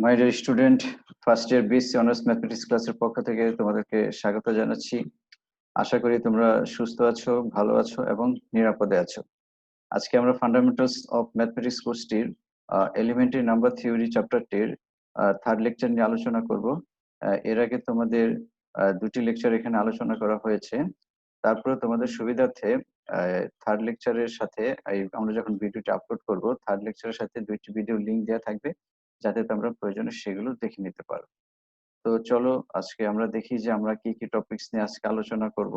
মাই dear student, first year BSc honours mathematics ক্লাসের পক্ষ থেকে তোমাদেরকে স্বাগত জানাচ্ছি। আশা করি তোমরা সুস্থ আছো, ভালো আছো এবং নিরাপদে আছো। আজকে আমরা ফান্ডামেন্টালস অফ ম্যাথমেটিক্স কোর্সটির এলিমেন্টারি নাম্বার থিওরি চ্যাপ্টারটির থার্ড লেকচার নিয়ে আলোচনা করব। এর আগে তোমাদের দুটি লেকচার এখানে আলোচনা করা হয়েছে। তারপরে তোমাদের সুবিধার্থে থার্ড লেকচারের সাথে আমরা যখন ভিডিওটি আপলোড করব, থার্ড লেকচারের সাথে দুইটি ভিডিও লিংক দেওয়া থাকবে, যাতে তোমরা প্রয়োজনে সেগুলো দেখে নিতে পারো। তো চলো আজকে আমরা দেখি যে আমরা কি কি টপিকস নিয়ে আজকে আলোচনা করব।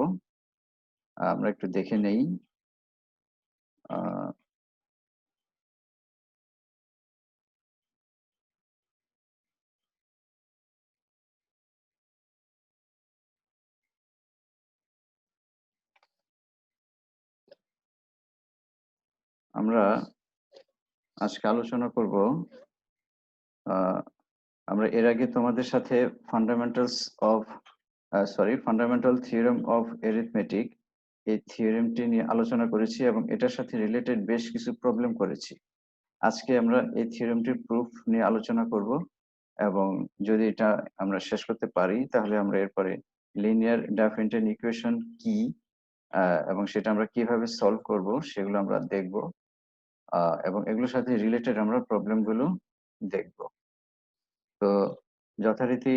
আমরা একটু দেখে নেই। আহ, আমরা আজকে আলোচনা করব। আমরা এর আগে তোমাদের সাথে ফান্ডামেন্টাল থিওরেম অফ এরিথমেটিক এই থিওরেমটি নিয়ে আলোচনা করেছি এবং এটার সাথে রিলেটেড বেশ কিছু প্রবলেম করেছি। আজকে আমরা এই থিওরেমটির প্রুফ নিয়ে আলোচনা করব এবং যদি এটা আমরা শেষ করতে পারি তাহলে আমরা এরপরে লিনিয়ার ডিফারেন্সিয়াল ইকুয়েশন কি এবং সেটা আমরা কিভাবে সলভ করব সেগুলো আমরা দেখব এবং এগুলোর সাথে রিলেটেড আমরা প্রবলেমগুলো দেখব। তো যথারীতি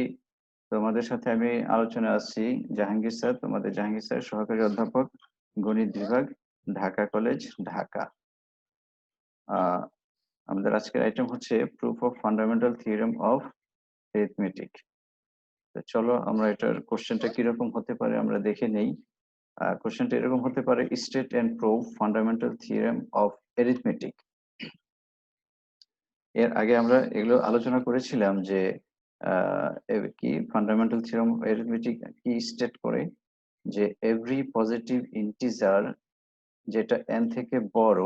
তোমাদের সাথে আমি আলোচনা আসছি জাহাঙ্গীর স্যার, তোমাদের জাহাঙ্গীর স্যার, সহকারী অধ্যাপক, গণিত বিভাগ, ঢাকা কলেজ, ঢাকা। আমাদের আজকের আইটেম হচ্ছে proof of fundamental theorem of arithmetic. চলো আমরা এটার কোশ্চেনটা কিরকম হতে পারে আমরা দেখে নেই। কোশ্চেনটা এরকম হতে পারে, state and prove fundamental theorem of arithmetic. এর আগে আমরা এগুলো আলোচনা করেছিলাম যে কি ফান্ডামেন্টাল থিওরেম অফ এরিথমেটিক কি স্টেট করে যে এভরি পজিটিভ ইন্টিজার যেটা n থেকে বড়,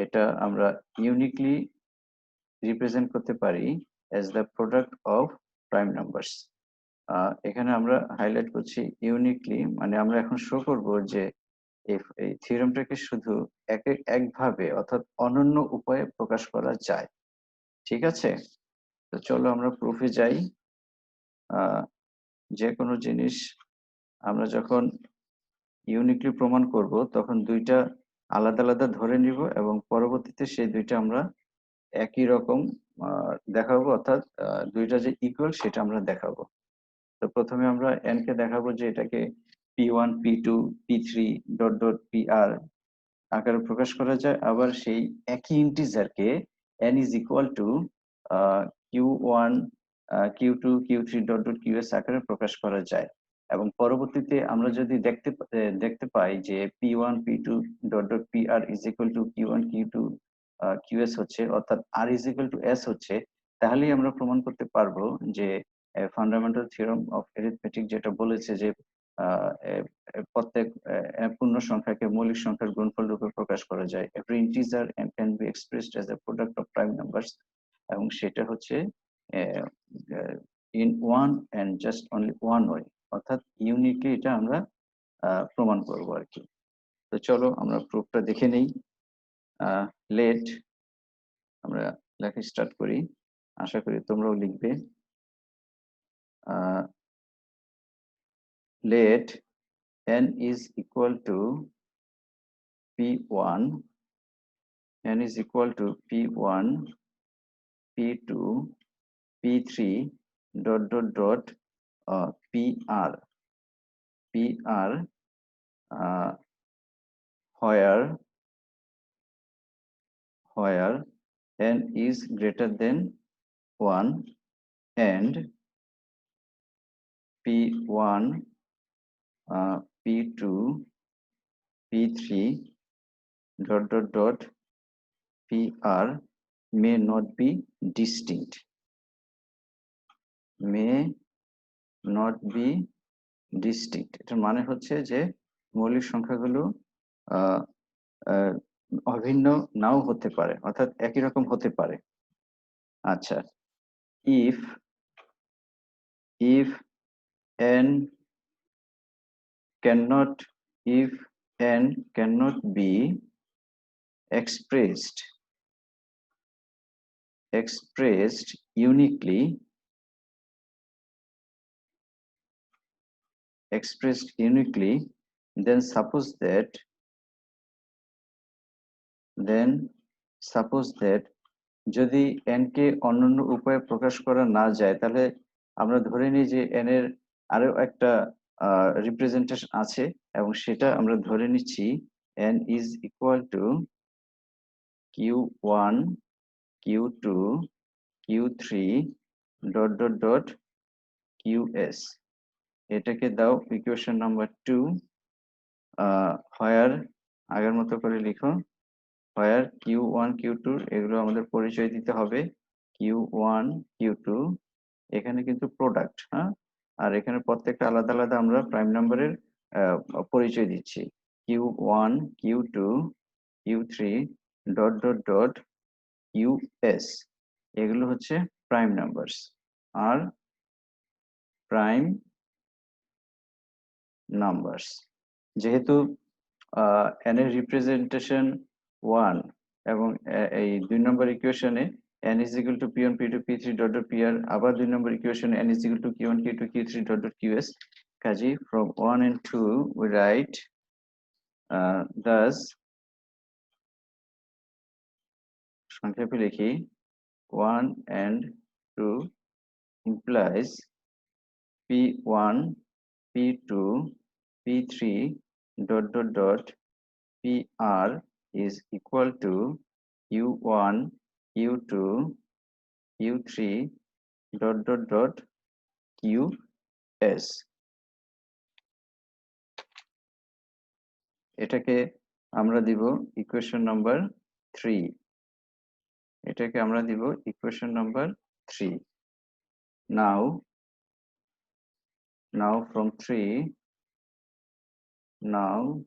এটা আমরা ইউনিকলি রিপ্রেজেন্ট করতে পারি as the product of prime numbers. এখানে আমরা হাইলাইট করছি ইউনিকলি, মানে আমরা এখন শো করব যে এই থিওরেমটাকে শুধু একভাবে অর্থাৎ অনন্য উপায়ে প্রকাশ করা যায়। ঠিক আছে, তো চলো আমরা প্রুফে যাই। যে কোনো জিনিস আমরা যখন ইউনিকলি প্রমাণ করব তখন দুইটা আলাদা আলাদা ধরে নিব এবং পরবর্তীতে সেই দুইটা আমরা একই রকম দেখাবো, অর্থাৎ দুইটা যে ইকুয়াল সেটা আমরা দেখাবো। তো প্রথমে আমরা n কে দেখাবো যে এটাকে p1 p2 p3 dot dot pr আকারে প্রকাশ করা যায়। আবার সেই একই ইন্টিজারকে n is equal two q1 q2 q3 dot dot qs আকারে প্রকাশ করা যায়। এবং পরবর্তীতে আমরা যদি দেখতে পাই যে p1 p2 dot dot pr is equal two q1 q2 qs হচ্ছে, অর্থাৎ r is equal two s হচ্ছে, তাহলেই আমরা প্রমাণ করতে পারবো যে ফান্ডামেন্টাল থিওরেম অফ এরিথমেটিক যেটা বলেছে যে প্রত্যেক পূর্ণ সংখ্যাকে মৌলিক সংখ্যার গুণফল রূপে প্রকাশ করা যায়। Every integer can be expressed as a product of prime numbers, এবং সেটা হচ্ছে in one and just only one way, অর্থাৎ ইউনিকলি এটা আমরা প্রমাণ করব আর কি। তো চলো আমরা প্রুফটা দেখে নেই। লেট আমরা লেখা স্টার্ট করি, আশা করি তোমরাও লিখবে। let n is equal to p1, n is equal to p1 p2 p3 dot dot dot pr uh, where n is greater than 1 and p1 p2 p3 dot dot dot pr may not be distinct, may not be distinct. এটার মানে হচ্ছে যে মৌলিক সংখ্যাগুলো অভিন্ন নাও হতে পারে, অর্থাৎ একই রকম হতে পারে। আচ্ছা, if n cannot if n cannot be expressed expressed uniquely then suppose that যদি n কে অন্যান্য উপায়ে প্রকাশ করা না যায় তাহলে আমরা ধরে নিই যে n এর আরো একটা রিপ্রেজেন্টেশন আছে এবং সেটা আমরা ধরে নিচ্ছি n is equal to q1 q2 q3 qs এটাকে দাও ইকুয়েশন নাম্বার 2 where আগের মতো করে লিখো where q1 q2 এগুলো আমাদের পরিচয় দিতে হবে q1 q2 এখানে কিন্তু প্রোডাক্ট, হ্যাঁ, আর এখানে প্রত্যেকটা আলাদা আলাদা আমরা প্রাইম নাম্বারের পরিচয় দিচ্ছি q1 q2 q3 qs এগুলো হচ্ছে প্রাইম নাম্বারস আর প্রাইম নাম্বারস যেহেতু n এর রিপ্রেজেন্টেশন 1 এবং এই 2 নম্বর ইকুয়েশনে n is equal to p1 p2 p3 pr আবার 2 নম্বর ইকুয়েশনে n is equal to q1 q2 q3 qs কাজে from 1 and 2 we write thus সংক্ষেপে লিখি 1 and 2 implies p1 p2 p3 pr is equal to q1 q2 q3 qs এটাকে আমরা দিব equation number 3 এটাকে আমরা দিব equation number 3 now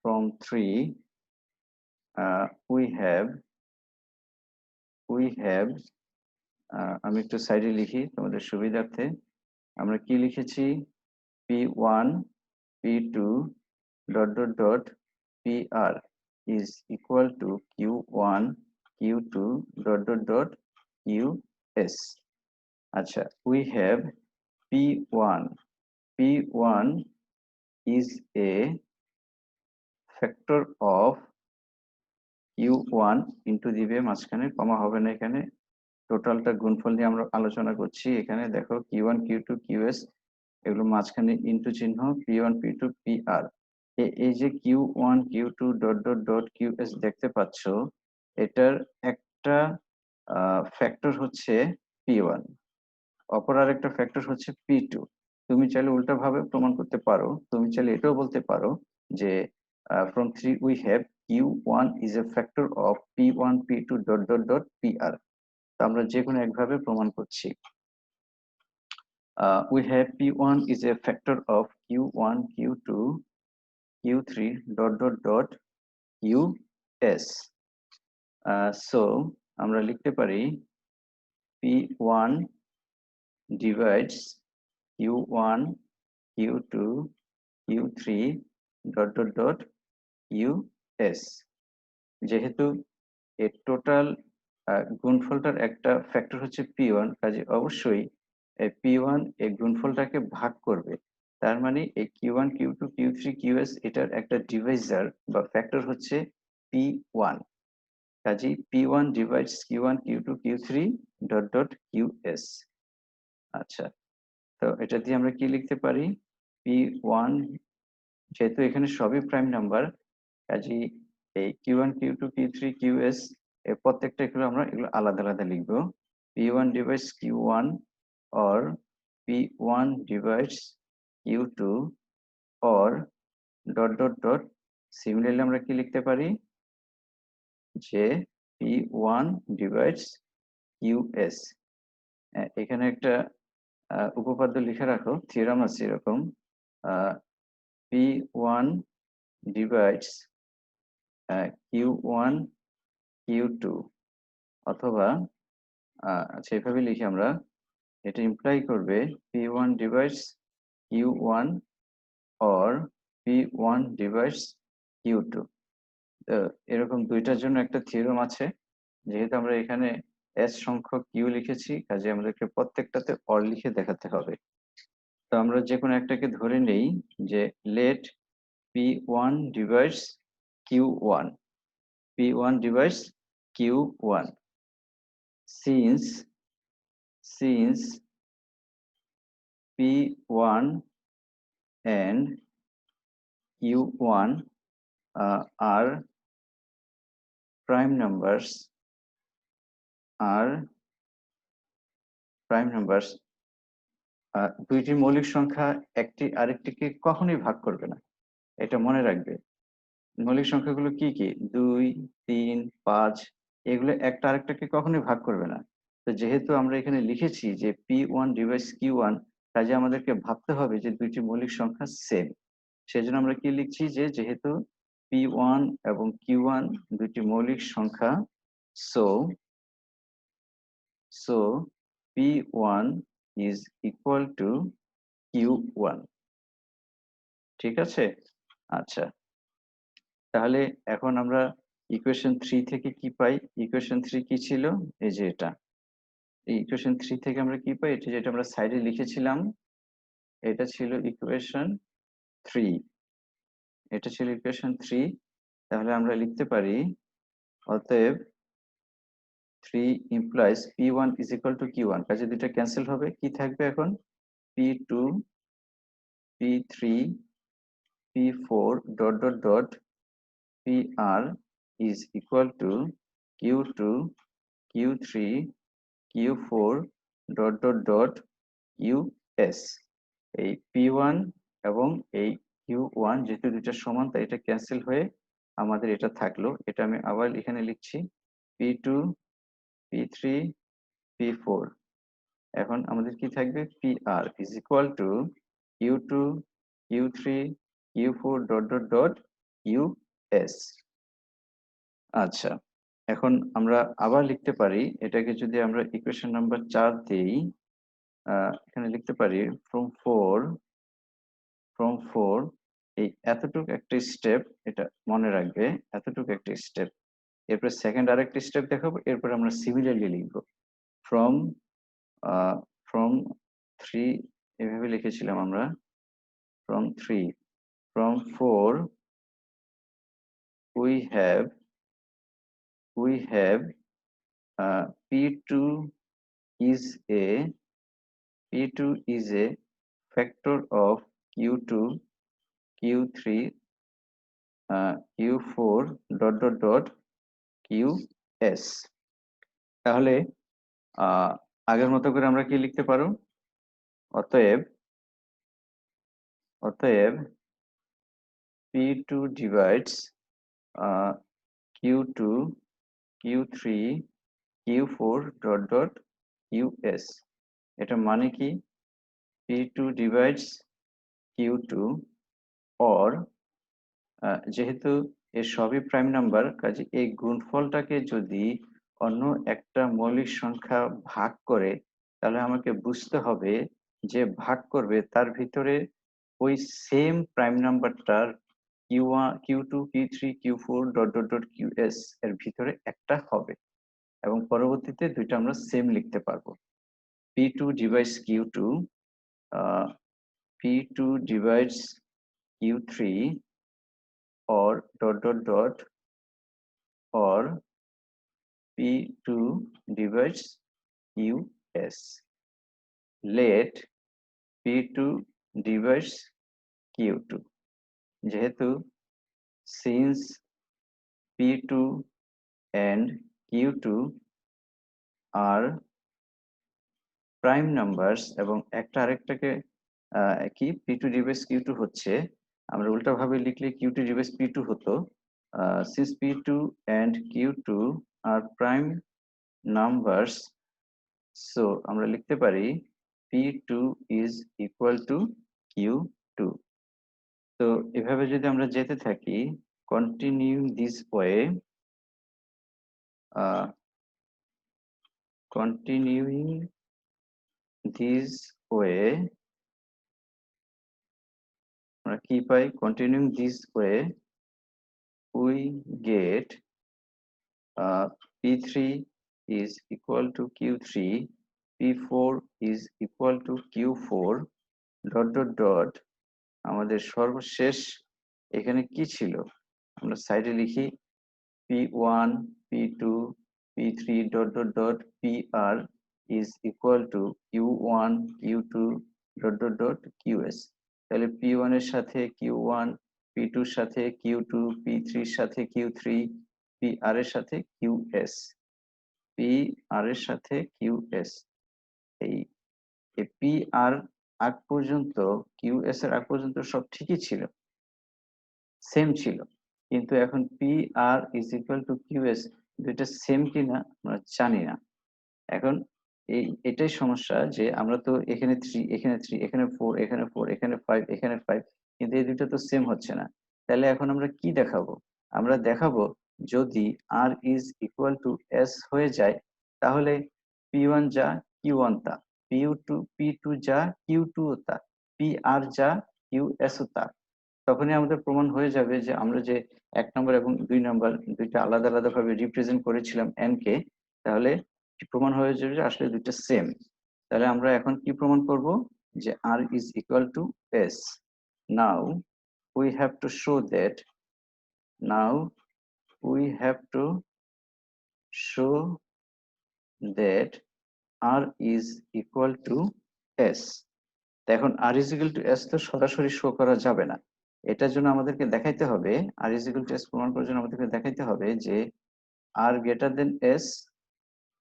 from 3 we have আমি একটু সাইডে লিখি তোমাদের সুবিধার্থে আমরা কি লিখেছি p1 p2 pr is equal to q1 q2 qs আচ্ছা we have p1 is a factor of q1 into দিবে মাঝখানে কমা হবে না এখানে টোটালটা গুণফল নিয়ে আমরা আলোচনা করছি এখানে দেখো q1 q2 qs এগুলো মাঝখানে ইনটু চিহ্ন p1 p2 pr এই যে q1 q2 qs দেখতে পাচ্ছ এটার একটা ফ্যাক্টর হচ্ছে p1 অপর আরেকটা ফ্যাক্টর হচ্ছে p2 তুমি চাইলে উল্টা ভাবে প্রমাণ করতে পারো তুমি চাইলে এটাও বলতে পারো যে from 3 we have q1 is a factor of p1 p2 pr তো আমরা যে কোনো একভাবে প্রমাণ করছি we have p1 is a factor of q1 q2 q3 qs so আমরা লিখতে পারি p1 divides q1 q2 q3 qs যেহেতু এর টোটাল গুণফলটার একটা ফ্যাক্টর হচ্ছে p1 কাজে অবশ্যই এই p1 এই গুণফলটাকে ভাগ করবে তার মানে এই q1 q2 q3 qs এটার একটা ডিভাইজার বা ফ্যাক্টর হচ্ছে p1 কাজে p1 divides q1 q2 q3 qs আচ্ছা তো এটা দিয়ে আমরা কি লিখতে পারি p1 যেহেতু এখানে সবই প্রাইম নাম্বার কাজে এই q1 q2 q3 qs এর প্রত্যেকটা আমরা এগুলো আলাদা আলাদা লিখবো p1 divides q1 or p1 divides q2 or similarly আমরা কি লিখতে পারি যে p1 divides qs এখানে একটা উপপাদ্য লিখে রাখো থিওরাম আছে এরকম p1 divides q1 q2 অথবা আচ্ছা এইভাবে লিখি আমরা এটা ইমপ্লাই করবে p1 divides q1 or p1 divides q2 তো এরকম দুইটার জন্য একটা থিওরাম আছে যেহেতু আমরা এখানে এস সংখ্যক কিউ লিখেছি, কাজে আমাদেরকে প্রত্যেকটাতে অর লিখে দেখাতে হবে। তো আমরা যে কোনো একটাকে ধরে নেই যে late P1 divides Q1, P1 divides Q1, since P1 and Q1 are prime numbers, দুইটি মৌলিক সংখ্যা একটি আরেকটিকে কখনোই ভাগ করবে না, এটা মনে রাখবে। মৌলিক সংখ্যাগুলো কি কি? 2, 3, 5, এগুলো একটা আরেকটাকে কখনোই ভাগ করবে না। তো যেহেতু আমরা এখানে লিখেছি যে P1 ডিভাইস Q1, কাজে আমাদেরকে ভাবতে হবে যে দুইটি মৌলিক সংখ্যা সেম। সেজন্য আমরা কি লিখছি যে যেহেতু P1 এবং Q1 দুইটি মৌলিক সংখ্যা, so P1 is equal to Q1। ঠিক আছে? আচ্ছা, তাহলে এখন আমরা ইকুয়েশন 3 থেকে কি পাই? ইকুয়েশন 3 কি ছিল? এই যে এটা। এই ইকুয়েশন 3 থেকে আমরা কি পাই? এটা যেটা আমরা সাইডে লিখেছিলাম, এটা ছিল ইকুয়েশন 3। এটা ছিল ইকুয়েশন 3। তাহলে আমরা লিখতে পারি অতএব 3 implies P1 is equal to Q1, কাজে দুটো ক্যান্সেল হবে। কি থাকবে এখন? P2, P3, P4 dot dot dot PR is equal to Q2, Q3, Q4 dot dot dot US। এই P1 এবং এই Q1 যেহেতু দুইটা সমান, তাই এটা ক্যান্সেল হয়ে আমাদের এটা থাকলো। এটা আমি আবার এখানে লিখছি P2, P3, P4। এখন আমাদের কি থাকবে? PR is equal to Q2, Q3, Q4 dot dot dot US। আচ্ছা, এখন আমরা আবার লিখতে পারি, এটাকে যদি আমরা ইকুয়েশন নাম্বার 4 দেই, এখানে লিখতে পারি from 4 এই এতটুক একটা স্টেপ, এটা মনে রাখবে, এতটুক একটা স্টেপ। এরপর সেকেন্ড আরেকটা স্টেপ দেখাবো, এরপর আমরা সিমিলারলি লিখবো। ফ্রম ফ্রম 3 এভাবে লিখেছিলাম আমরা, from 4 we have P2 is a factor of Q2, Q3, Q4 dot dot dot QS। তাহলে আগের মতো করে আমরা কি লিখতে পারো? অতএব P2 divides Q2, Q3, Q4 dot dot US। এটা মানে কি? P2 divides Q2 or যেহেতু এর সবই প্রাইম নাম্বার, কাজে এই গুণফলটাকে যদি অন্য একটা মৌলিক সংখ্যা ভাগ করে, তাহলে আমাকে বুঝতে হবে যে ভাগ করবে তার ভিতরে ওই সেম প্রাইম নাম্বারটার Q1, Q2, Q3, Q4 dot dot dot QS এর ভিতরে একটা হবে, এবং পরবর্তীতে দুইটা আমরা সেম লিখতে পারবো। P2 divides Q2, P2 divides Q3 or dot dot dot or P2 divides QS। Let P2 divides Q2, যেহেতু since P2 and Q2 are prime numbers এবং একটা আরেকটাকে কি P2 divides Q2 হচ্ছে, আমরা উল্টা ভাবে লিখলে Q2 divides P2 হতো। Since P2 and Q2 are prime numbers, so আমরা লিখতে পারি P2 is equal to Q2। তো এভাবে যদি আমরা যেতে থাকি, continuing this way, আমরা কি পাই? continuing this way we get P3 is equal to Q3, P4 is equal to Q4 dot dot dot আমাদের সর্বশেষ এখানে কি ছিল আমরা সাইডে লিখি P1 P2 P3 dot dot dot PR is equal to Q1 Q2 dot dot dot QS তাহলে P1 এর সাথে Q1 P2 এর সাথে Q2 P3 এর সাথে Q3 PR এর সাথে QS PR এর সাথে QS এই PR আগ পর্যন্ত QS এর আগ পর্যন্ত সব ঠিকই ছিল সেম ছিল কিন্তু এখন PR is equal to QS দুইটা সেম কিনা আমরা জানি না এখন এটাই সমস্যা যে আমরা তো এখানে 3 এখানে 3 এখানে 4 এখানে 4 এখানে 5 এখানে 5 কিন্তু এই দুটো তো সেম হচ্ছে না তাহলে এখন আমরা কি দেখাবো আমরা দেখাবো যদি R is equal to S হয়ে যায় তাহলে P1 যা Q1 তা P2 যা Q2 তা PR যা QS তা তখনই আমাদের প্রমাণ হয়ে যাবে যে আমরা যে 1 নম্বর এবং 2 নম্বর দুইটা আলাদা আলাদা ভাবে রিপ্রেজেন্ট করেছিলাম n কে তাহলে প্রমাণ হয়ে যাবে যে আসলে দুইটা সেম তাহলে আমরা এখন কি প্রমাণ করব যে R is equal to S now we have to show that now we have to show that R is equal to S এখন R is equal to S তো সরাসরি শো করা যাবে না এটার জন্য আমাদেরকে দেখাইতে হবে R is equal to S প্রমাণ করার জন্য আমাদেরকে দেখাইতে হবে যে R greater than S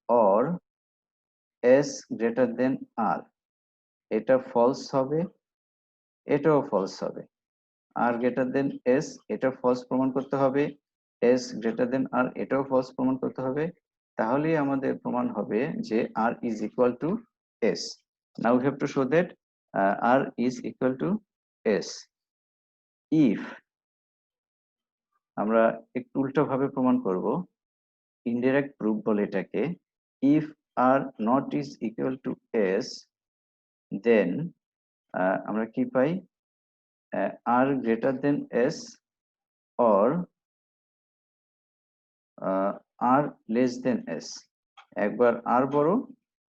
or S greater than R এটা ফলস হবে এটাও ফলস হবে R greater than S এটা ফলস প্রমাণ করতে হবে S greater than R এটাও ফলস প্রমাণ করতে হবে তাহলেই আমাদের প্রমাণ হবে যে R is equal to S now we have to show that R is equal to S if আমরা একটু উল্টো ভাবে প্রমাণ করব ইনডাইরেক্ট প্রুফ বলে এটাকে if R not is equal to S then আমরা কি পাই R greater than S or R less than S একবার R বড়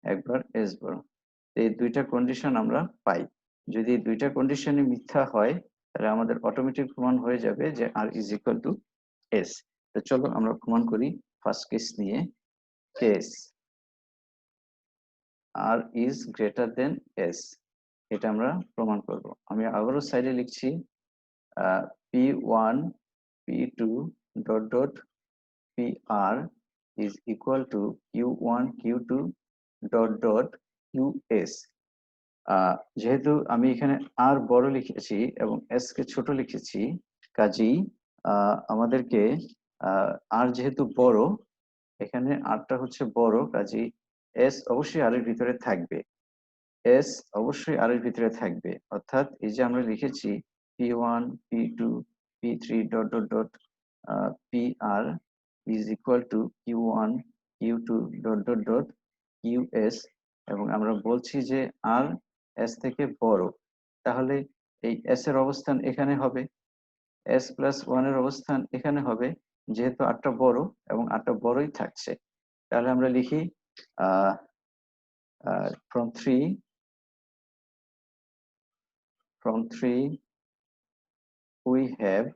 একবার S বড় এই দুইটা কন্ডিশন আমরা পাই যদি দুইটা কন্ডিশনই মিথ্যা হয় তাহলে আমাদের অটোমেটিক প্রমাণ হয়ে যাবে যে R is equal to S তো চলো আমরা প্রমাণ করি ফার্স্ট কেস নিয়ে case R is greater than S এটা আমরা প্রমাণ করব আমি আবারও সাইডে লিখছি P1 P2 dot dot PR is equal to Q1 Q2 dot dot QS যেহেতু আমি এখানে R বড় লিখেছি এবং S কে ছোট লিখেছি কাজেই আমাদেরকে R যেহেতু বড় এখানে R টা হচ্ছে বড় কাজেই S অবশ্যই R এর ভিতরে থাকবে S অবশ্যই R এর ভিতরে থাকবে অর্থাৎ এই যে আমরা লিখেছি P1 P2 P3 dot dot dot PR is equal to Q1 Q2 dot dot dot QS এবং আমরা বলছি যে R S থেকে বড় তাহলে এই S এর অবস্থান এখানে হবে S plus 1 এর অবস্থান এখানে হবে যেহেতু R টা বড় এবং R টা বড়ই থাকছে তাহলে আমরা লিখি from 3 we have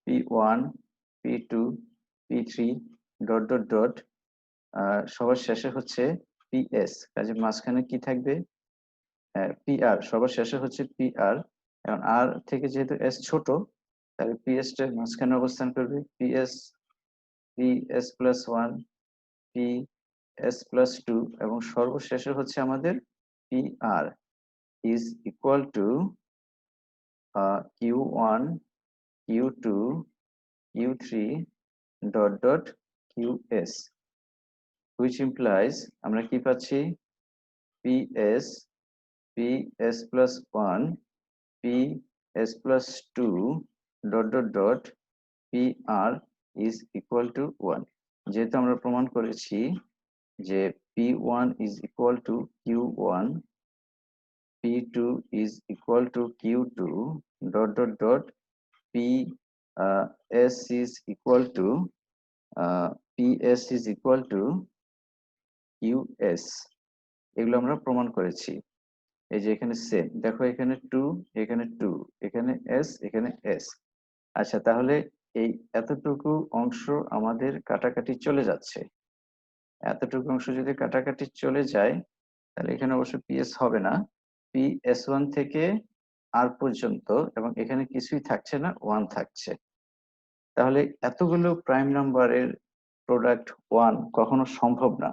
P1 P2 P3 dot dot dot সবার শেষে হচ্ছে PS কাজে মাঝখানে কি থাকবে PR সবার শেষে হচ্ছে PR এবং R থেকে যেহেতু S ছোট তাহলে PS টা মাঝখানে অবস্থান করবে PS plus 1 PS plus 2 এবং সর্বশেষে হচ্ছে আমাদের PR is equal to Q1 Q2 Q3 dot dot QS which implies আমরা কি পাচ্ছি PS plus 1 PS plus 2 dot dot dot PR is equal to 1 যেহেতু আমরা প্রমাণ করেছি যে P1 is equal to Q1 P2 is equal to Q2 dot dot dot PS is equal to PS is equal to QS, এগুলো আমরা প্রমাণ করেছি। এই যে এখানে সেম, দেখো এখানে 2, এখানে 2, এখানে S, এখানে S। আচ্ছা, তাহলে এই এতটুকু অংশ আমাদের কাটাকাটি চলে যাচ্ছে। এতটুকু অংশ যদি কাটাকাটি চলে যায়, তাহলে এখানে অবশ্য PS হবে না, PS1 থেকে R পর্যন্ত, এবং এখানে কিছুই থাকছে না, 1 থাকছে। তাহলে এতগুলো প্রাইম নাম্বারের প্রোডাক্ট 1 কখনো সম্ভব না।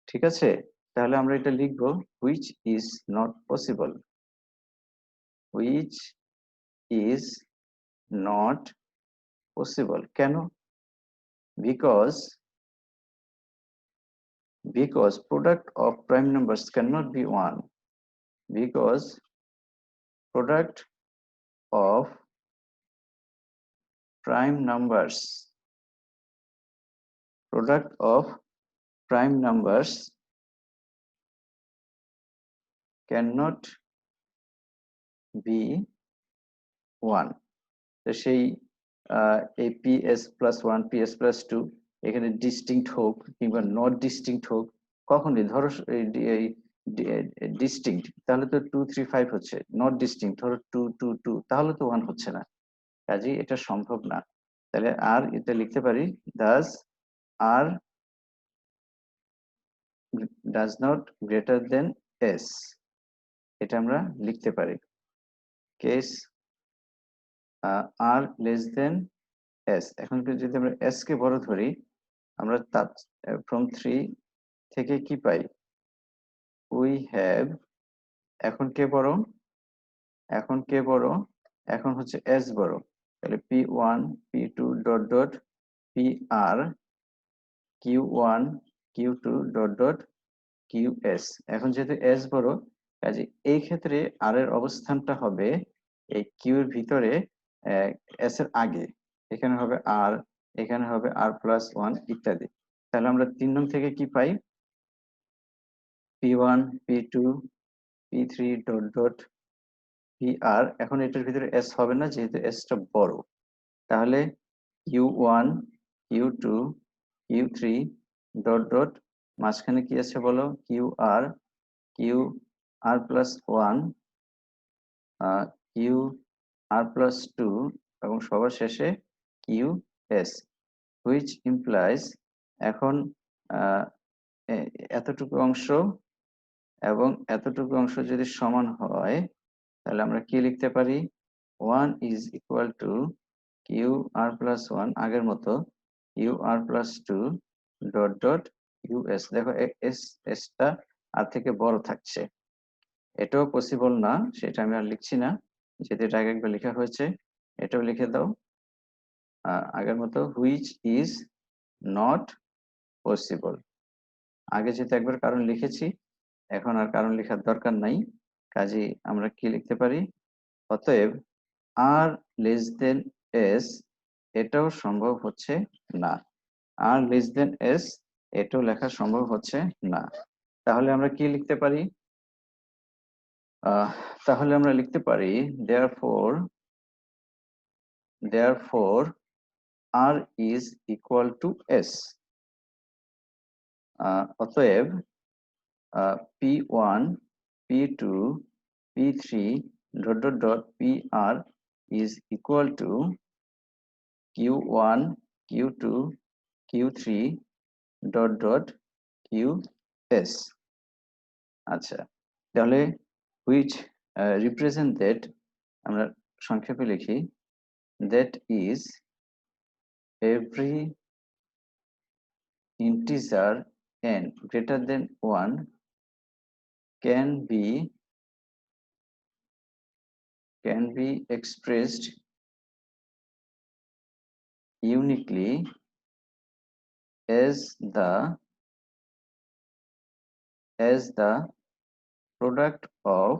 ঠিক আছে, তাহলে আমরা এটা লিখবো which is not possible, which is not possible। কেন? because product of prime numbers cannot be 1, because product of prime numbers cannot be 1। তো সেই এই PS+1 PS+2 এখানে ডিস্টিংক্ট হোক কিংবা নট ডিস্টিংক্ট হোক, কখনই ধরো এই ডিস্টিংক্ট, তাহলে তো 2 3 5 হচ্ছে, নট ডিস্টিংক্ট ধরো 2 2 2, তাহলে তো 1 হচ্ছে না, কাজেই এটা সম্ভব না। তাহলে আর এটা লিখতে পারি does R does not greater than S, এটা আমরা লিখতে পারি। Case R less than S, এখন যদি আমরা S কে বড় ধরি, আমরা from 3 থেকে কি পাই, we have, এখন কে বড়, এখন হচ্ছে S বড়, তাহলে P1 P2 dot dot PR Q1 Q2 dot dot QS। এখন যেহেতু S বড়, কাজে এই ক্ষেত্রে R এর অবস্থানটা হবে এই Q এর ভিতরে S এর আগে, এখানে হবে R, এখানে হবে R+1 ইত্যাদি। তাহলে আমরা 3 নং থেকে কি পাই, P1 P2 P3 dot dot PR। এখন এটার ভিতরে S হবে না যেহেতু S টা বড়, তাহলে Q1 Q2 Q3 dot dot মাঝখানে কি আছে বলো, QR+1 QR+2 এবং সবার শেষে QS, which implies, এখন এতটুকু অংশ এবং এতটুকু অংশ যদি সমান হয়, তাহলে আমরা কি লিখতে পারি, 1 is equal to QR+1, আগের মতো QR+2 ডট ডট US। দেখো S টা আর থেকে বড় থাকছে, এটাও পসিবল না, সেটা আমি আর লিখছি না, যেহেতু এটা আগে একবার লেখা হয়েছে, এটাও লিখে দাও আগের মতো, which is not possible। আগে যেহেতু একবার কারণ লিখেছি, এখন আর কারণ লেখার দরকার নাই, কাজে আমরা কি লিখতে পারি, অতএব R less than S এটাও সম্ভব হচ্ছে না, R less than S এটাও লেখা সম্ভব হচ্ছে না। তাহলে আমরা কি লিখতে পারি, তাহলে আমরা লিখতে পারি therefore R is equal to S। অতএব P1 P2 P3 dot dot dot PR is equal to Q1 Q2 Q3 dot dot QS। আচ্ছা, তাহলে which represent that, আমরা সংক্ষেপে লিখি, that is every integer n greater than 1 can be expressed uniquely as the product of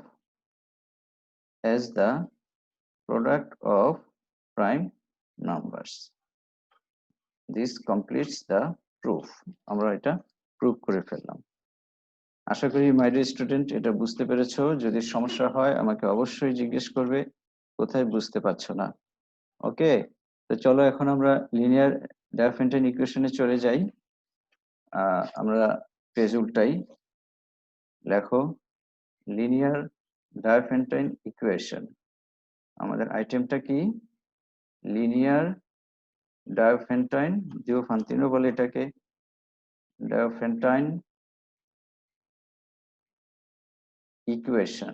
prime numbers। This completes the proof। আমরা এটা proof করে ফেললাম। আশা করি মাই ডিয়ার স্টুডেন্ট এটা বুঝতে পেরেছো। যদি সমস্যা হয় আমাকে অবশ্যই জিজ্ঞেস করবে কোথায় বুঝতে পারছো না। ওকে, তো চলো এখন আমরা লিনিয়ার ডায়োফেন্টাইন ইকুয়েশনে চলে যাই। আমরা পেজ উল্টাই, লেখো লিনিয়ার ডায়োফেন্টাইন ইকুয়েশন। আমাদের আইটেমটা কি? লিনিয়ার ডায়োফেন্টাইন দিওফান্তিনো বলে এটাকে, ডায়োফেন্টাইন ইকুয়েশন।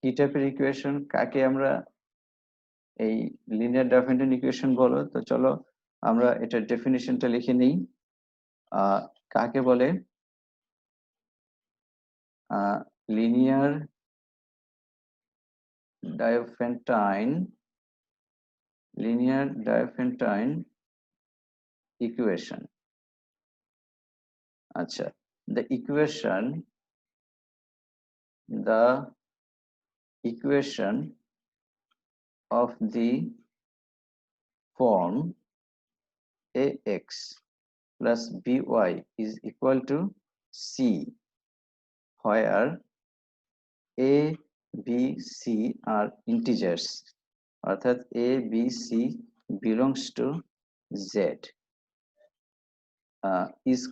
কি টাইপের ইকুয়েশন, কাকে আমরা এই লিনিয়ার ডায়োফেন্টাইন ইকুয়েশন বলো? তো চলো আমরা এটার ডেফিনিশনটা লিখে নিই। কাকে বলে? Linear Diophantine equation. আচ্ছা, the equation of the form ax plus by is equal to c, where a b c are integers, অর্থাৎ a b c belongs to z, is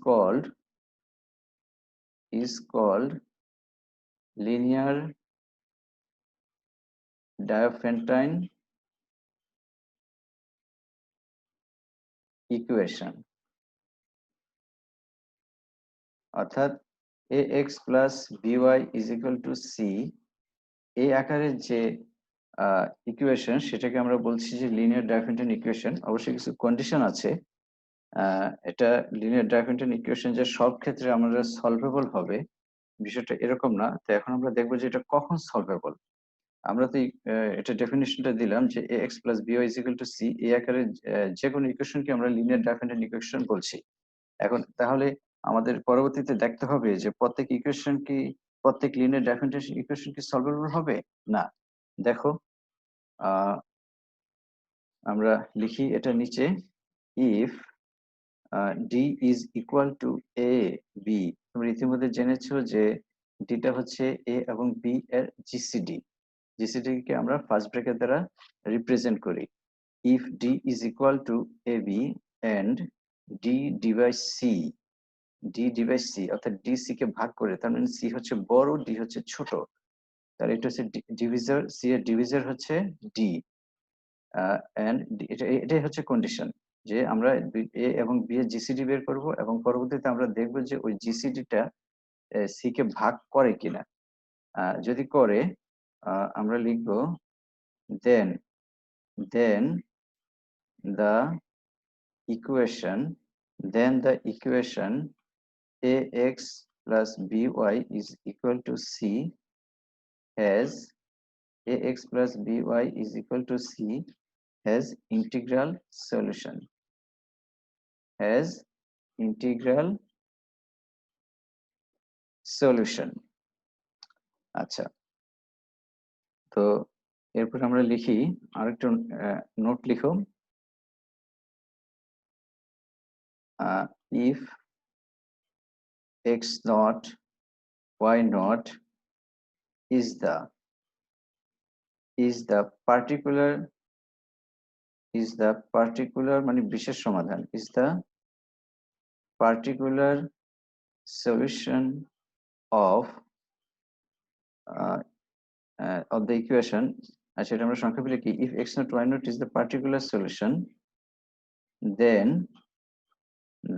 called linear Diophantine equation. অর্থাৎ ax plus by is equal to c, এই আকারের যে equation সেটাকে আমরা বলছি যে linear Diophantine equation. অবশ্যই কিছু কন্ডিশন আছে। এটা লিনিয়ার ডায়োফেন্টাইন ইকুয়েশন যে সব ক্ষেত্রে আমাদের সলভেবল হবে বিষয়টা এরকম না। তো এখন আমরা দেখবো যে এটা কখন সলভেবল। আমরা তো এটা ডেফিনিশনটা দিলাম যে ax plus by is equal to c, এই আকারের যে কোনো ইকুয়েশনকে আমরা লিনিয়ার ডায়োফেন্টাইন ইকুয়েশন বলছি। এখন তাহলে আমাদের পরবর্তীতে দেখতে হবে যে প্রত্যেক লিনিয়ার ডায়োফেন্টাইন ইকুয়েশন কি সলভেবল হবে? না। দেখো আমরা লিখি এটা নিচে, if d is equal to a b, তোমরা ইতিমধ্যে জেনেছো যে ডিটা হচ্ছে a এবং b এর জিসিডি কে আমরা ফার্স্ট ব্র্যাকেট দ্বারা রিপ্রেজেন্ট করি। if d is equal to ab and d divides c, অর্থাৎ d c কে ভাগ করে, তার মানে c হচ্ছে বড়, d হচ্ছে ছোট, তাহলে এটা হচ্ছে ডিভিজর, c এর ডিভিজর হচ্ছে d, এন্ড এটাই হচ্ছে কন্ডিশন যে আমরা এ এবং বি এর জিসিডি বের করব এবং পরবর্তীতে আমরা দেখব যে ওই জিসিডিটা সি কে ভাগ করে কিনা। যদি করে আমরা লিখব দেন the equation ax plus by is equal to c has integral solution, আচ্ছা, তো এরপর আমরা লিখি আরেকটা নোট লিখো, if x naught y naught is the particular মানে বিশেষ সমাধান, is the particular solution of the equation। আচ্ছা, এটা আমরা সংক্ষেপে লিখি, if x naught y naught is the particular solution, then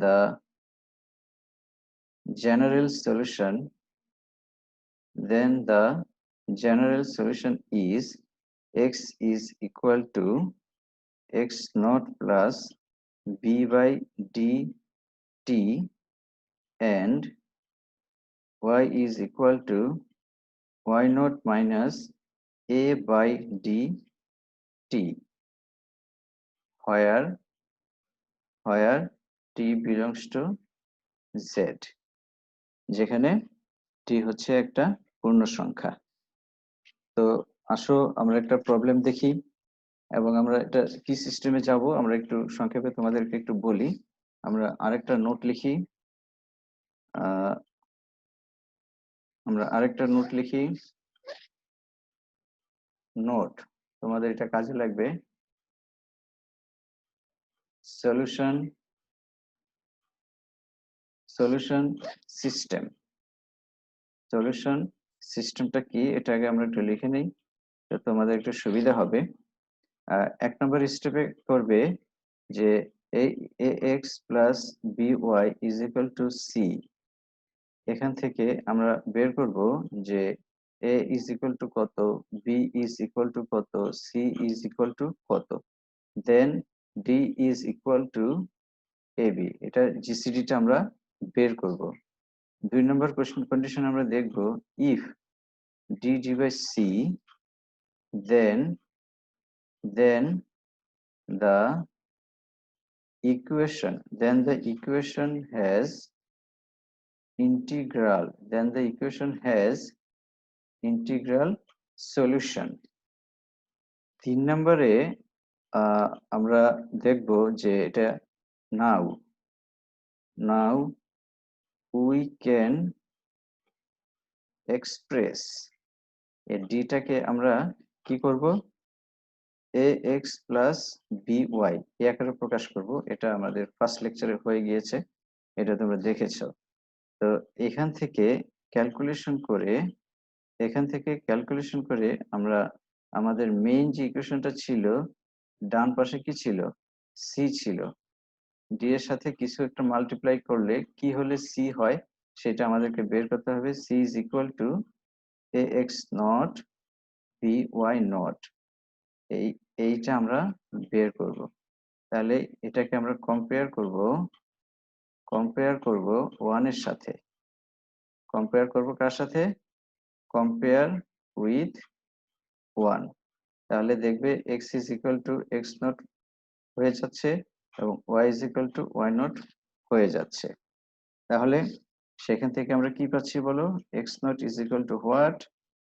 the general solution is x is equal to x naught plus b by dt and y is equal to y naught minus a by dt, where t belongs to z, যেখানে t হচ্ছে একটা পূর্ণ সংখ্যা। তো আসো আমরা একটা problem দেখি এবং আমরা এটা কি সিস্টেমে যাব আমরা একটু সংক্ষেপে তোমাদেরকে একটু বলি। আমরা আরেকটা নোট লিখি, নোট তোমাদের এটা কাজে লাগবে। Solution system. সলিউশন সিস্টেমটা কি এটা আগে আমরা একটু লিখে নিই, তো তোমাদের একটু সুবিধা হবে। 1 নম্বর স্টেপে করবে যে ax plus by is equal to c। এখান থেকে আমরা বের করব যে a is equal to কত, b is equal to কত, c is equal to কত, দেন d is equal to ab। এটা জিসিডি টা আমরা বের করব। 2 নম্বর কন্ডিশন আমরা দেখব if d by c, then the the equation has integral solution। 3 নম্বরে আমরা দেখব যে এটা now we can express এই d টাকে আমরা কি করব, ax plus by এই আকারে প্রকাশ করব। এটা আমাদের ফার্স্ট লেকচারে হয়ে গিয়েছে, এটা তোমরা দেখেছো। তো এখান থেকে ক্যালকুলেশন করে আমরা আমাদের মেইন যে ইকুয়েশনটা ছিল, ডান পাশে কি ছিল, c ছিল, d এর সাথে কিছু একটা মাল্টিপ্লাই করলে কি হলে c হয় সেটা আমাদেরকে বের করতে হবে। c is equal to ax naught by naught, এইটা আমরা বের করব। তাহলে এটাকে আমরা কম্পেয়ার করব 1 এর সাথে। কম্পেয়ার করব কার সাথে, কম্পেয়ার উইথ 1। তাহলে দেখবে x is equal to x naught হয়ে যাচ্ছে এবং y is equal to y naught হয়ে যাচ্ছে। তাহলে সেখান থেকে আমরা কি পাচ্ছি বলো, x naught is equal to what,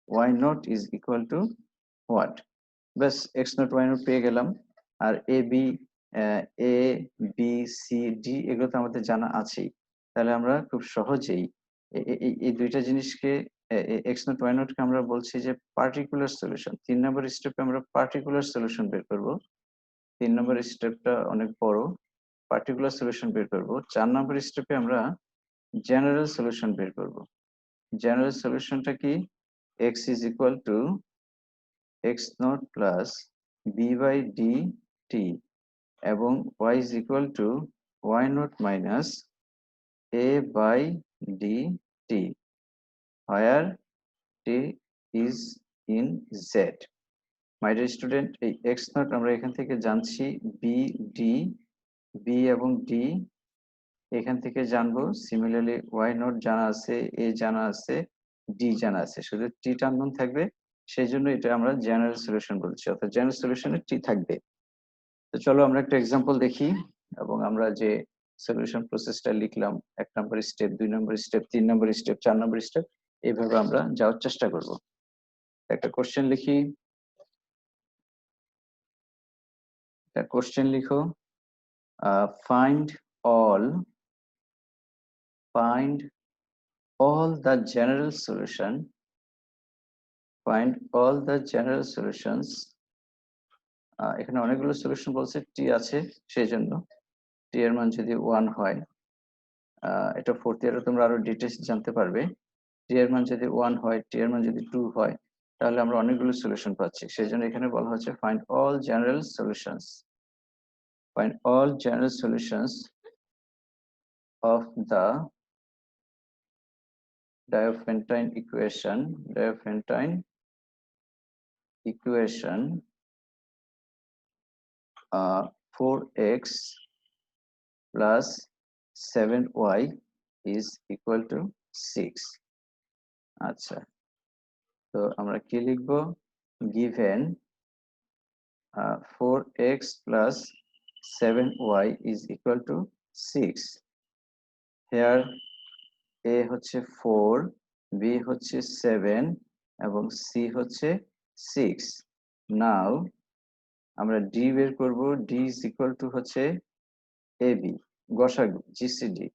y naught is equal to what। ব্যাস x naught y naught পেয়ে গেলাম। আর a b c d এগুলো তো আমাদের জানা আছেই। তাহলে আমরা খুব সহজেই এই দুইটা জিনিসকে x naught y naught কে আমরা বলছি যে পার্টিকুলার সলিউশন। 3 নম্বর স্টেপে আমরা পার্টিকুলার সলিউশন বের করব। 3 নম্বর স্টেপটা অনেক বড়, পার্টিকুলার সলিউশন বের করব। 4 নম্বর স্টেপে আমরা জেনারেল সলিউশন বের করব। জেনারেল সলিউশনটা কি, x is equal to x naught plus b by dt এবং y is equal to y naught minus a by dt where t is in z। My dear student, এই x naught আমরা এখান থেকে জানছি b এবং d এখান থেকে জানবো। সিমিলারলি y naught জানা আছে, a জানা আছে, d জানা আছে, শুধু t টা আননোন থাকবে। সেই জন্য এটা আমরা জেনারেল সলিউশন বলছি, অর্থাৎ জেনারেল সলিউশনে t থাকবে। তো চলো আমরা একটা এক্সাম্পল দেখি এবং আমরা যে সলিউশন প্রসেসটা লিখলাম 1 নম্বর স্টেপ, 2 নম্বর স্টেপ, 3 নম্বর স্টেপ, 4 নম্বর স্টেপ, এইভাবে আমরা যাওয়ার চেষ্টা করব। একটা কোশ্চেন লিখি, একটা কোশ্চেন লিখো, find all the general solutions। এখানে অনেকগুলো সলিউশন বলছে, টি আছে সেই জন্য টি এর মান যদি 1 হয়, এটা ফোর্থ ইয়ারে তোমরা আরো ডিটেইলস জানতে পারবে। টি এর মান যদি 1 হয়, টি এর মান যদি 2 হয়, তাহলে আমরা অনেকগুলো সলিউশন পাচ্ছি। সেই জন্য এখানে বলা হচ্ছে find all general solutions of the Diophantine equation 4x plus 7y is equal to 6। আচ্ছা, তো আমরা কি লিখবো, given 4x plus 7y is equal to 6, here a হচ্ছে 4, b হচ্ছে 7 এবং c হচ্ছে 6। নাও আমরা d বের করব, d is equal to হচ্ছে ab, গসাগু জিসিডি।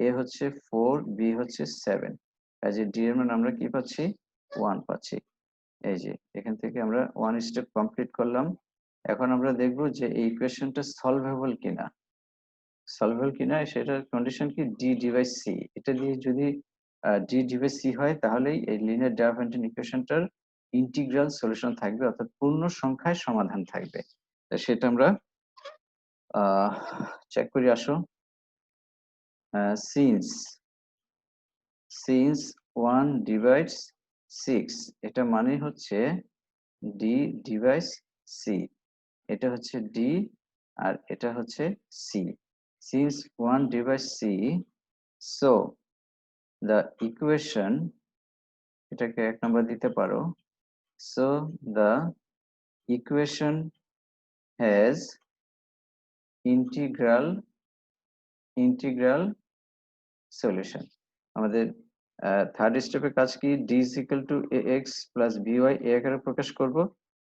a হচ্ছে 4, b হচ্ছে 7, কাজে d এর মান আমরা কি পাচ্ছি, 1 পাচ্ছি। এই যে এখান থেকে আমরা 1 স্টেপ কমপ্লিট করলাম। এখন আমরা দেখব যে এই ইকুয়েশনটা সলভেবল কিনা। সলভেবল কিনা সেটার কন্ডিশন কি ডি ডিভাইস সি। এটা দিয়ে যদি ডি ডিভাইস সি হয় তাহলেই এই লিনিয়ার ডাইভারজেন্ট ইকুয়েশনটার ইন্টিগ্রাল সলিউশন থাকবে, অর্থাৎ পূর্ণ সংখ্যায় সমাধান থাকবে। তো সেটা আমরা চেক করি আসো। সিন্স সিন্স 1 ডিভাইডস 6, এটা মানে হচ্ছে ডি ডিভাইস সি। এটা হচ্ছে ডি আর এটা হচ্ছে c. Since 1 divides c, so the equation, এটাকে 1 নাম্বার দিতে পারো। So the equation has integral solution. আমাদের থার্ড স্টেপের কাজ কি, d is equal to ax plus by এ আকারে প্রকাশ করব।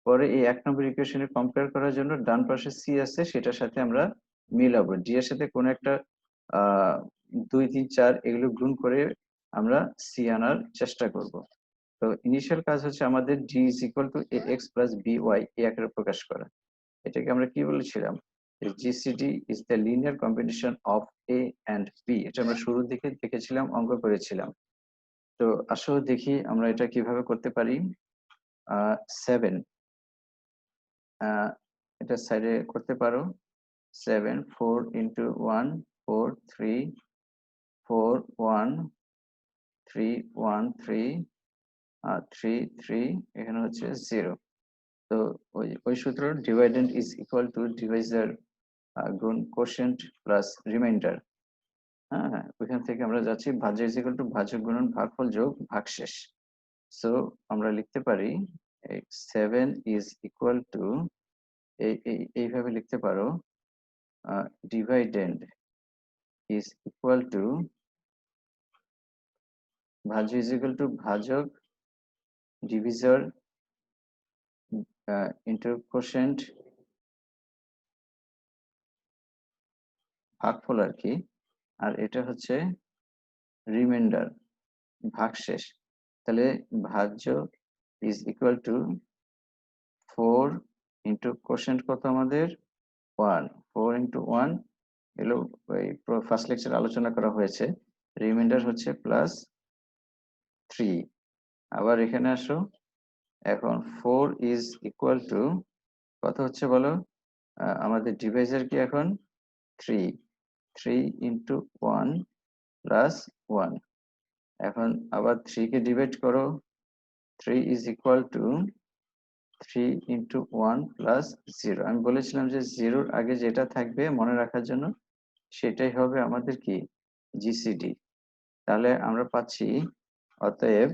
পরে এই 1 নম্বর ইকুয়েশনে কম্পেয়ার করার জন্য ডান পাশে c আছে সেটার সাথে আমরা মিলাবো, d এর সাথে কোন একটা 2 3 4 এগুলো গুণ করে আমরা c আনার চেষ্টা করব। তো ইনিশিয়াল কাজ হচ্ছে আমাদের d is equal to ax plus by এ আকারে প্রকাশ করা। এটাকে আমরা কি বলেছিলাম, GCD is the linear combination of a and b, এটা আমরা শুরুর দিকে দেখেছিলাম, অঙ্ক করেছিলাম। তো আসলে দেখি আমরা এটা কিভাবে করতে পারি। 7 এটা সাইডে করতে পারো। 7 4 into 1 4 3 4 1 3 1 3 3 3, এখানে হচ্ছে 0। তো ওই সূত্র ডিভাইডেন্ট ইজ ইকুয়াল টু ডিভাইজার গুণ কোশেন্ট প্লাস রিমাইন্ডার। হ্যাঁ, ওইখান থেকে আমরা যাচ্ছি ভাজ্য ইজ ইকুয়াল টু ভাজক গুণন ভাগফল যোগ ভাগশেষ। সো আমরা লিখতে পারি 7 ইজ ইকুয়াল টু, এইভাবে লিখতে পারো, ডিভাইডেন্ড ইজ ইকুয়াল টু ভাজ্য ইজ ইকুয়াল টু ভাজক ডিভিজর ইন্টু কোশেন্ট ভাগফল আর কি, আর এটা হচ্ছে রিমাইন্ডার ভাগশেষ। তাহলে ভাজ্য is equal to 4 into quotient কত আমাদের 1, 4 ইন্টু 1 এগুলো ওই ফার্স্ট লেকচারে আলোচনা করা হয়েছে। রিমাইন্ডার হচ্ছে প্লাস 3। আবার এখানে আসো, এখন 4 ইজ ইকুয়াল টু কত হচ্ছে বলো, আমাদের ডিভাইজার কি এখন 3, 3 ইন্টু 1 প্লাস 1। এখন আবার 3 কে ডিভাইড করো, 3 is equal two 3 into 1 plus 0। আমি বলেছিলাম যে 0-র আগে যেটা থাকবে মনে রাখার জন্য সেটাই হবে আমাদের কি জিসিডি। তাহলে আমরা পাচ্ছি অতএব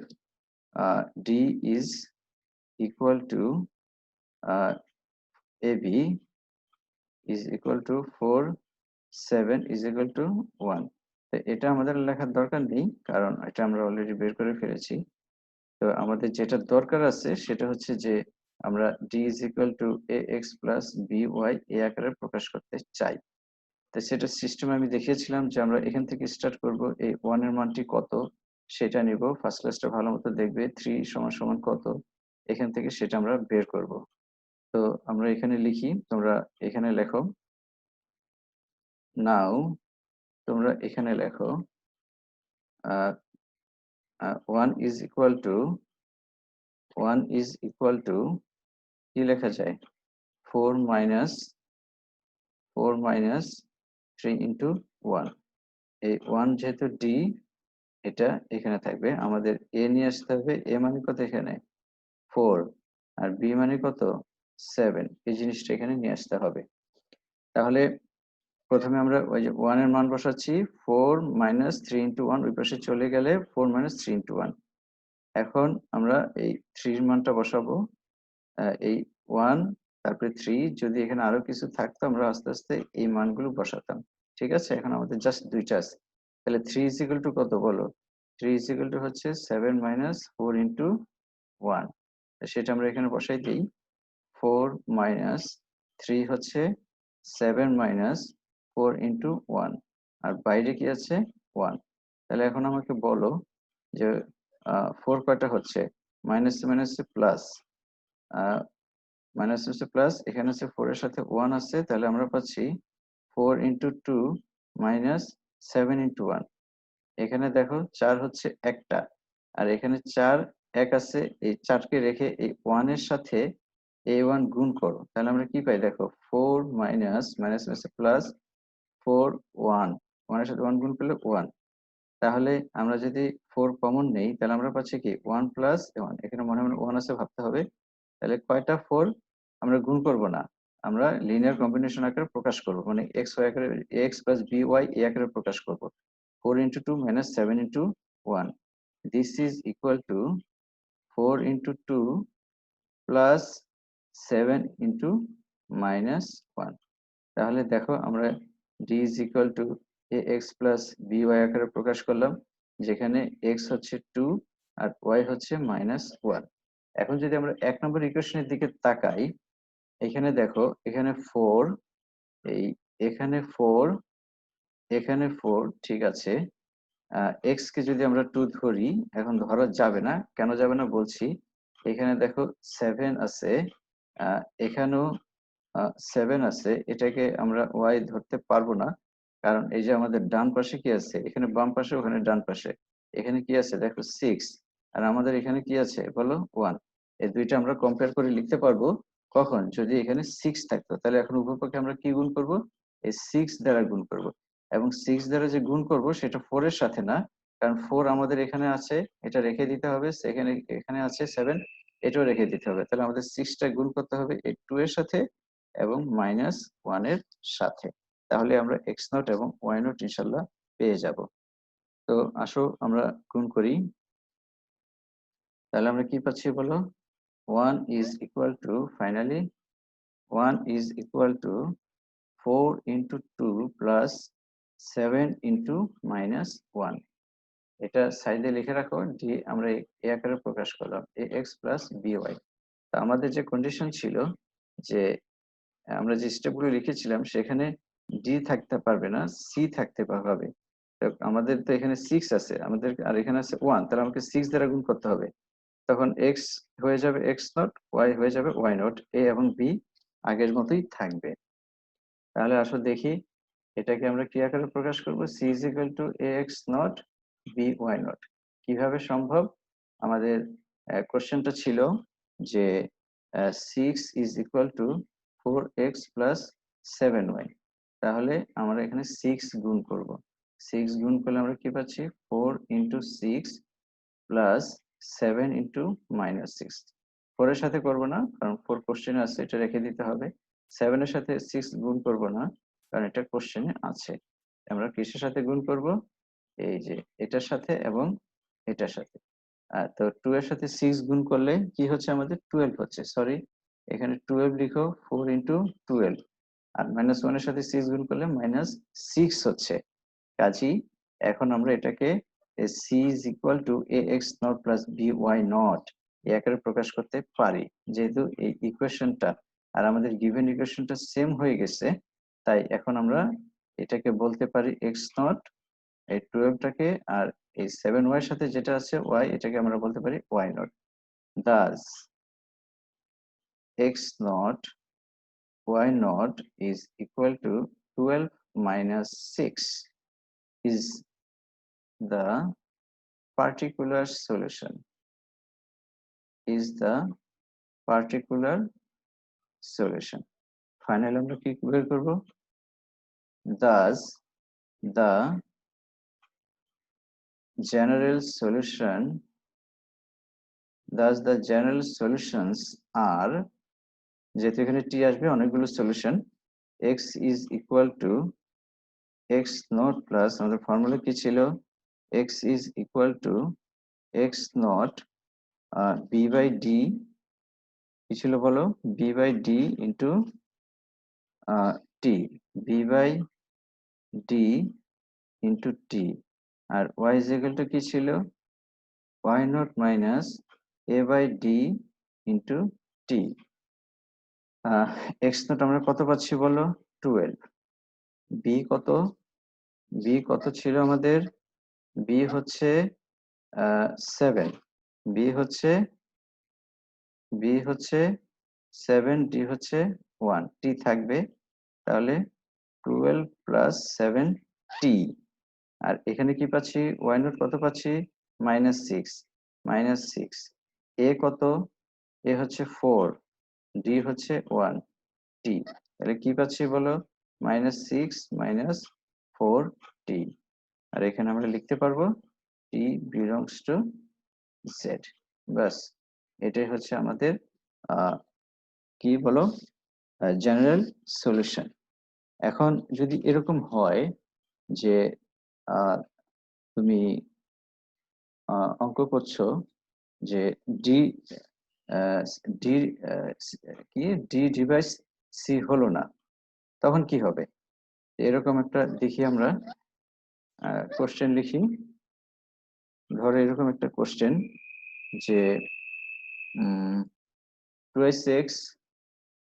d is equal to a b is equal to 4 7 is equal to 1। তো এটা আমাদের লেখার দরকার নেই কারণ এটা আমরা অলরেডি বের করে ফেলেছি। তো আমাদের যেটা দরকার আছে সেটা হচ্ছে যে আমরা D is equal two ax plus by এ আকারে প্রকাশ করতে চাই। তো সেটা সিস্টেম আমি দেখিয়েছিলাম যে আমরা এখান থেকে স্টার্ট করব, এই 1 এর মানটি কত সেটা নিব, ফার্স্ট ক্লাসটা ভালো মতো দেখবে 3 সমান সমান কত, এখান থেকে সেটা আমরা বের করব। তো আমরা এখানে লিখি, তোমরা এখানে লেখো। নাও তোমরা এখানে লেখো 1 ইজ ইকুয়াল টু কি লেখা যায় 4 মাইনাস 3 ইন্টু 1। এই 1 যেহেতু ডি, এটা এখানে থাকবে, আমাদের এ নিয়ে আসতে হবে। এ মানে কত এখানে 4 আর বি মানে কত 7, এই জিনিসটা এখানে নিয়ে আসতে হবে। তাহলে প্রথমে আমরা ওই যে 1 এর মান বসাচ্ছি, 4 মাইনাস 3 ইন্টু 1 ওই পাশে চলে গেলে 4 মাইনাস 3 ইন্টু 1। এখন আমরা এই 3 এর মানটা বসাবো, এই 1 তারপরে 3, যদি এখানে আরো কিছু থাকতো আমরা আস্তে আস্তে এই মানগুলো বসাতাম। ঠিক আছে, এখন আমাদের জাস্ট দুইটা আছে। তাহলে 3 ইজ ইকুয়াল টু কত বলো, 3 ইজ ইকুয়াল টু হচ্ছে 7 মাইনাস 4 ইন্টু 1। সেটা আমরা এখানে বসাই দিই। 4 মাইনাস 3 হচ্ছে 7 মাইনাস 4 ইন্টু 1, আর বাইরে কি আছে 1। তাহলে এখন আমাকে বলো যে 4 কয়টা হচ্ছে, মাইনাস মাইনাস প্লাস, মাইনাস হচ্ছে প্লাস, এখানে হচ্ছে 4 এর সাথে 1 আছে, তাহলে আমরা পাচ্ছি 4 ইন্টু 2 -7 × 1। এখানে দেখো 4 হচ্ছে একটা, আর এখানে 4 এক আছে, এই 4 কে রেখে এই 1 এর সাথে a1 গুণ করো, তাহলে আমরা কি পাই দেখো 4 মাইনাস মাইনাস প্লাস 4 1, 1 এর সাথে 1 গুণ করলে 1। তাহলে আমরা যদি 4 কমন নেই তাহলে আমরা পাচ্ছি কি 1 প্লাস 1, এখানে মনে মনে 1 আছে ভাবতে হবে। তাহলে কয়টা 4 আমরা গুণ করব না, আমরা লিনিয়ার কম্বিনেশন আকারে প্রকাশ করব, মানে x y আকারে x প্লাস by এই আকারে প্রকাশ করব। 4 × 2 minus 7 × 1, this is equal to 4 × 2 plus 7 × -1। তাহলে দেখো আমরা d is equal to ax plus by আকারে প্রকাশ করলাম, যেখানে x হচ্ছে 2 আর y হচ্ছে -1। এখন যদি আমরা 1 নম্বর ইকুয়েশনের দিকে তাকাই, এখানে দেখো এখানে 4, এই এখানে 4, এখানে 4, ঠিক আছে। x কে যদি আমরা 2 ধরি, এখন ধরা যাবে না, কেন যাবে না বলছি। এখানে দেখো 7 আছে, এখানেও 7 আছে, এটাকে আমরা y ধরতে পারবো না, কারণ এই যে আমাদের ডান পাশে কি আছে, এখানে বাম পাশে, ওখানে ডান পাশে, এখানে কি আছে দেখো 6, আর আমাদের এখানে কি আছে বলো 1। এই দুইটা আমরা কম্পেয়ার করে লিখতে পারবো কখন, যদি এখানে 6 থাকতো, তাহলে এখন উভয়পক্ষে আমরা কি গুণ করব, এই 6 দ্বারা গুণ করব। এবং 6 দ্বারা যে গুণ করব সেটা 4 এর সাথে না, কারণ 4 আমাদের এখানে আছে, এটা রেখে দিতে হবে, এখানে এখানে আছে 7, এটাও রেখে দিতে হবে। তাহলে আমাদের 6 টা গুণ করতে হবে এই 2 এর সাথে এবং -1 এর সাথে, তাহলে আমরা x0 এবং y0 ইনশাল্লাহ পেয়ে যাব। তো আসো আমরা গুণ করি, তাহলে আমরা কি পাচ্ছি বলো, 1 is equal to finally 1 is equal to 4 × 2 plus 7 × -1। এটা সাইডে লিখে রাখো, যে আমরা এই আকারে প্রকাশ করলাম ax plus by। তা আমাদের যে কন্ডিশন ছিল, যে আমরা যে স্টেপগুলো লিখেছিলাম সেখানে ডি থাকতে পারবে না, সি থাকতে হবে। তো আমাদের তো এখানে 6 আছে আমাদের, আর এখানে আছে 1, তাহলে আমাকে 6 দ্বারা গুণ করতে হবে। তখন x হয়ে যাবে x0, y হয়ে যাবে y0, a এবং b আগের মতোই থাকবে। তাহলে আসো দেখি এটাকে আমরা কি আকারে প্রকাশ করব, c is equal to ax0 by0। কিভাবে সম্ভব, আমাদের কোশ্চেনটা ছিল যে 6 is equal to 4x plus 7y। তাহলে আমরা এখানে 6 গুণ করব, 6 গুণ করলে আমরা কি পাচ্ছি 4 × 6 প্লাস 7 × -6। 4 এর সাথে করব না, কারণ 4 কোশ্চেনে আছে, এটা রেখে দিতে হবে। 7 এর সাথে 6 গুণ করব না, কারণ এটা কোশ্চেনে আছে। আমরা কিসের সাথে গুণ করব, এই যে এটার সাথে এবং এটার সাথে। তো 2 এর সাথে 6 গুণ করলে কি হচ্ছে, আমাদের 12 হচ্ছে, সরি এখানে 12 লিখো, 4 × 12, আর -1 এর সাথে 6 গুণ করলে -6 হচ্ছে। কাজেই এখন আমরা এটাকে c is equal to ax0 plus by0 এই আকারে প্রকাশ করতে পারি। যেহেতু এই ইকুয়েশনটা আর আমাদের গিভেন ইকুয়েশনটা সেম হয়ে গেছে, তাই এখন আমরা এটাকে বলতে পারি x0, এই 12 টাকে, আর এই 7y এর সাথে যেটা আছে y, এটাকে আমরা বলতে পারি y0। thus x0 y0 is equal to 12 minus 6 is the particular solution, is the particular solution। Finally আমরা কি বের করব, thus the general solution, thus the general solutions are, যেহেতু এখানে টি আসবে অনেকগুলো solution, x is equal to x0 plus, আমাদের formula কি ছিল, x is equal to x0 b by d, কি ছিল বলো, b by d into t, b by d into t, R y is equal to কি ছিল, y0 minus a by d into t। x0 আমরা কত পাচ্ছি বলো, 12। b কত, b কত ছিল আমাদের, b হচ্ছে 7, b হচ্ছে 7, d হচ্ছে 1, t থাকবে। তাহলে 12 plus 7 টি, আর এখানে কি পাচ্ছি, ওয়াই নট কত পাচ্ছি, -6, এ কত, এ হচ্ছে 4, ডি হচ্ছে 1, টি, তাহলে কি পাচ্ছি বলো, -6 - 4t, আর এখানে আমরা লিখতে পারবো t belongs to z। বাস, এটাই হচ্ছে আমাদের কি বলো, জেনারেল সলিউশন। এখন যদি এরকম হয় যে তুমি অঙ্ক করছো যে ডি ডি কি ডি ডিভাইস সি হলো না, তখন কি হবে, এরকম একটা দেখি আমরা কোশ্চেন লিখি। ধরো এরকম একটা কোশ্চেন যে 2x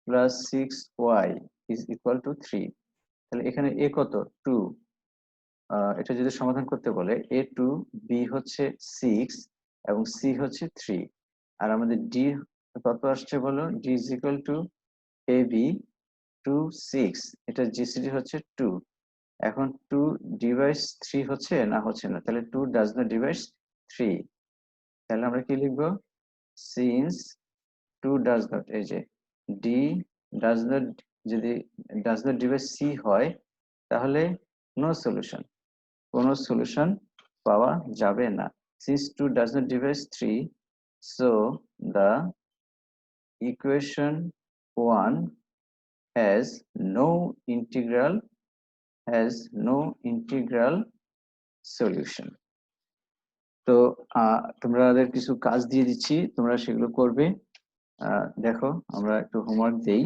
plus 6y is equal two 3, তাহলে এখানে এ কত, 2, এটা যদি সমাধান করতে বলে এ 2, বি হচ্ছে 6 এবং সি হচ্ছে 3, আর আমাদের ডি কত আসছে বলো, d is equal to a b 2 6, এটা জিসিডি হচ্ছে 2। এখন 2 ডিভাইস 3 হচ্ছে না, হচ্ছে না, তাহলে 2 ডাজ নট ডিভাইস 3, তাহলে আমরা কি লিখবো, সিন্স 2 ডাজ নট, এই যে ডি ডাজ নট, যদি ডাজ নট ডিভাইস সি হয় তাহলে নো সলিউশন, কোনো সলিউশন পাওয়া যাবে না। Since 2 does not device 3, so the equation 1 has no integral solution। তো তোমাদের কিছু কাজ দিয়ে দিচ্ছি, তোমরা সেগুলো করবে। দেখো আমরা একটু হোমওয়ার্ক দেই,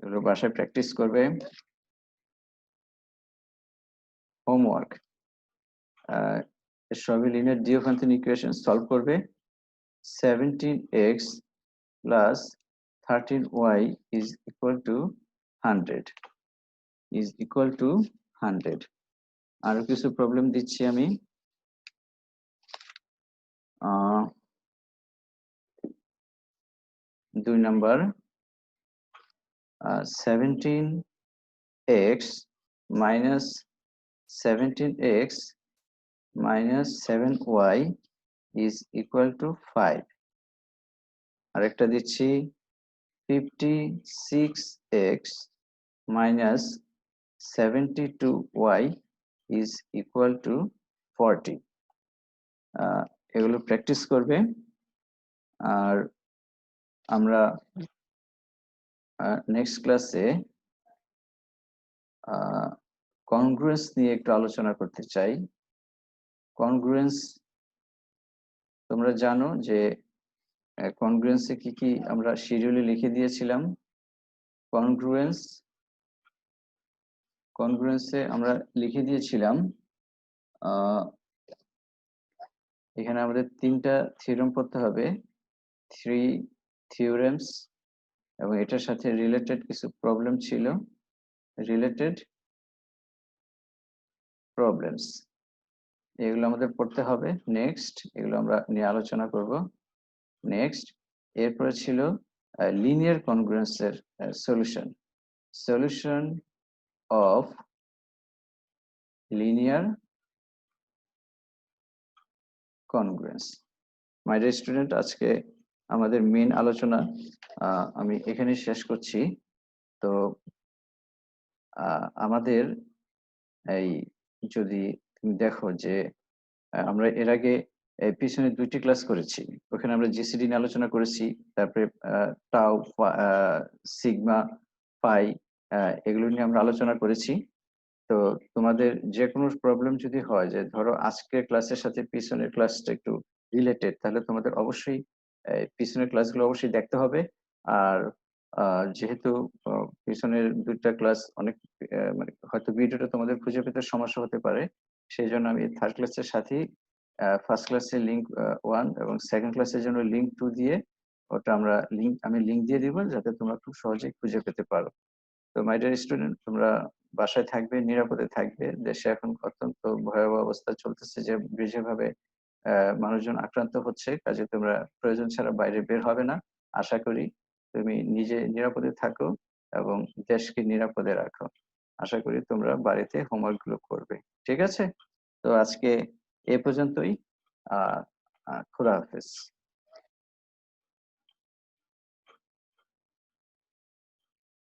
এগুলো বাসায় প্র্যাকটিস করবে। হোমওয়ার্ক, সবই লিনিয়ার ডিফারেন্সিয়াল ইকুয়েশন সলভ করবে। 17x plus 13y is equal to 100। আরো কিছু প্রবলেম দিচ্ছি আমি। 2 number, 17x minus 7y is equal to 5। আরেকটা দিচ্ছি 56x minus 72y is equal to 40। এগুলো প্র্যাকটিস করবে। আর আমরা নেক্সট ক্লাসে কনগ্রুয়েন্স নিয়ে একটু আলোচনা করতে চাই। কনগ্রুয়েন্স তোমরা জানো যে কনগ্রুয়েন্সে কি কি আমরা শিডিউলে লিখে দিয়েছিলাম। কনগ্রুয়েন্সে আমরা লিখে দিয়েছিলাম এখানে আমাদের 3টা থিওরেম পড়তে হবে, 3 থিওরেমস, এবং এটার সাথে রিলেটেড কিছু প্রবলেম ছিল, রিলেটেড প্রবলেমস, এগুলো আমাদের পড়তে হবে। নেক্সট এগুলো আমরা নিয়ে আলোচনা করব নেক্সট। এরপরে ছিল লিনিয়ার কনগ্রুয়েন্সের solution of linear congruence. My dear student, আজকে আমাদের মেইন আলোচনা আমি এখানে শেষ করছি। তো আমাদের এই যদি তুমি দেখো যে আমরা এর আগে পিছনে 2টি ক্লাস করেছি, ওখানে আমরা জিসিডি নিয়ে আলোচনা করেছি, তারপরে টাউ, সিগমা, পাই, এগুলো নিয়ে আমরা আলোচনা করেছি। তো তোমাদের যে কোনো প্রবলেম যদি হয় যে ধরো আজকের ক্লাসের সাথে পিছনের ক্লাসটা একটু রিলেটেড, তাহলে তোমাদের অবশ্যই পিছনের ক্লাসগুলো অবশ্যই দেখতে হবে। আর যেহেতু পিছনের 2টা ক্লাস অনেক মানে হয়তো ভিডিওটা তোমাদের খুঁজে পেতে সমস্যা হতে পারে, সেই জন্য আমি থার্ড ক্লাসের সাথেই ফার্স্ট ক্লাসের লিঙ্ক 1 এবং সেকেন্ড ক্লাসের জন্য লিঙ্ক 2 দিয়ে ওটা আমি লিঙ্ক দিয়ে দিব, যাতে তোমরা খুব সহজেই খুঁজে পেতে পারো। তো মাই ডিয়ার স্টুডেন্ট, তোমরা বাসায় থাকবে, নিরাপদে থাকবে। দেশে এখন অত্যন্ত ভয়াবহ অবস্থা চলতেছে, যে যেভাবে মানুষজন আক্রান্ত হচ্ছে, কাজে তোমরা প্রয়োজন ছাড়া বাইরে বের হবে না। আশা করি তুমি নিজে নিরাপদে থাকো এবং দেশকে নিরাপদে রাখো। আশা করি তোমরা বাড়িতে হোমওয়ার্ক গুলো করবে। ঠিক আছে? তো আজকে এ পর্যন্তই। আ আ খোদা হাফেজ।